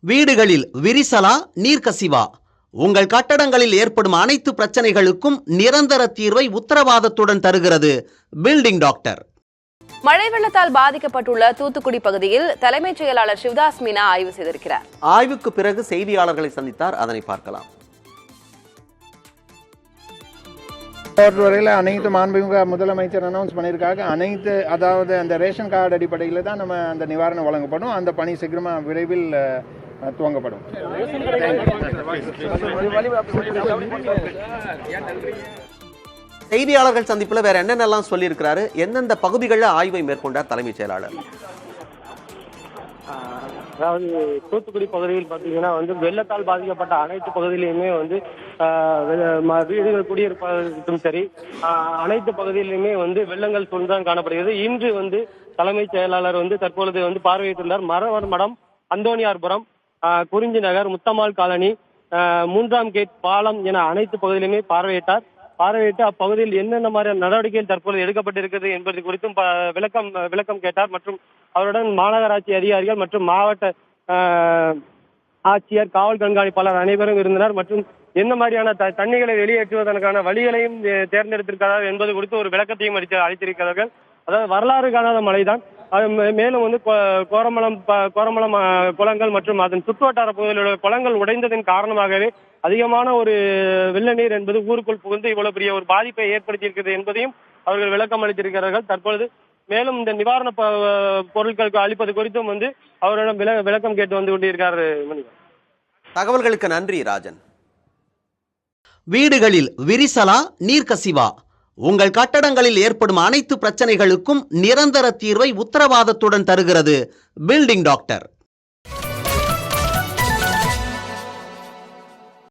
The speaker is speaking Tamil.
வீடுகளில் விரிசலா நீர்க்கசிவா? உங்கள் கட்டடங்களில் ஏற்படும் அனைத்து பிரச்சனைகளுக்கும் நிரந்தர தீர்வை உத்தரவாதத்துடன் தருகிறது பில்டிங் டாக்டர். மழை வெள்ளத்தால் பாதிக்கப்பட்டுள்ள தூத்துக்குடி பகுதியில் தலைமைச் செயலாளர் சிவதாஸ் மீனா ஆய்வு செய்திருக்கிறார். ஆய்வுக்கு பிறகு செய்தியாளர்களை சந்தித்தார். அதனை பார்க்கலாம். பொறுத்தவரையில் அனைத்து மாண்புமிகு முதலமைச்சர் அனௌன்ஸ் பண்ணியிருக்காங்க. அனைத்து அதாவது அந்த ரேஷன் கார்டு அடிப்படையில் தான் நம்ம அந்த நிவாரணம் வழங்கப்படும். அந்த பணி சீக்கிரமாக விரைவில் துவங்கப்படும். செய்தியாளர்கள் சந்திப்பில் வேற என்னென்னலாம் சொல்லியிருக்கிறாரு, எந்தெந்த பகுதிகளில் ஆய்வை மேற்கொண்டார் தலைமைச் செயலாளர்? அதாவது தூத்துக்குடி பகுதியில் பார்த்தீங்கன்னா வெள்ளத்தால் பாதிக்கப்பட்ட அனைத்து பகுதியிலையுமே வீடுகள் குடியிருப்பதற்கும் சரி அனைத்து பகுதியிலுமே வெள்ளங்கள் சூழ்ந்துதான் காணப்படுகிறது. இன்று தலைமைச் செயலாளர் தற்பொழுது பார்வையிட்டுள்ளார். மரம், அந்தோனியார்புரம், குறிஞ்சி நகர், முத்தம்மாள் காலனி, 3ஆம் கேட் பாலம் என அனைத்து பகுதியிலுமே பார்வையிட்டு அப்பகுதியில் என்னென்ன மாதிரியான நடவடிக்கைகள் தற்போது எடுக்கப்பட்டிருக்கிறது என்பது குறித்தும் விளக்கம் கேட்டார். மற்றும் அவருடன் மாநகராட்சி அதிகாரிகள் மற்றும் மாவட்ட ஆட்சியர், காவல் கண்காணிப்பாளர் அனைவரும் இருந்தனர். மற்றும் என்ன மாதிரியான தண்ணிகளை வெளியேற்றுவதற்கான வழிகளையும் தேர்ந்தெடுத்திருக்கிறார் என்பது குறித்து ஒரு விளக்கத்தையும் அளித்திருக்கிறார்கள். அதாவது வரலாறு காணாத மழைதான். மேலும் கோரமலம் குளங்கள் மற்றும் அதன் சுற்றுவட்டார பகுதியில் உள்ள குளங்கள் உடைந்ததன் காரணமாகவே அதிகமான ஒரு வெள்ள நீர் என்பது ஊருக்குள் புகுந்து இவ்வளவு பெரிய ஒரு பாதிப்பை ஏற்படுத்தியிருக்கிறது என்பதையும் அவர்கள் விளக்கம் அளித்திருக்கிறார்கள். தற்பொழுது மேலும் இந்த நிவாரண பொருட்களுக்கு அளிப்பது குறித்தும் அவரிடம் விளக்கம் கேட்டு கொண்டிருக்கிறார். தகவல்களுக்கு நன்றி ராஜன். வீடுகளில் விரிசலா நீர்க்கசிவா? உங்கள் கட்டடங்களில் ஏற்படும் அனைத்து பிரச்சனைகளுக்கும் நிரந்தர தீர்வை உத்தரவாதத்துடன் தருகிறது பில்டிங் டாக்டர்.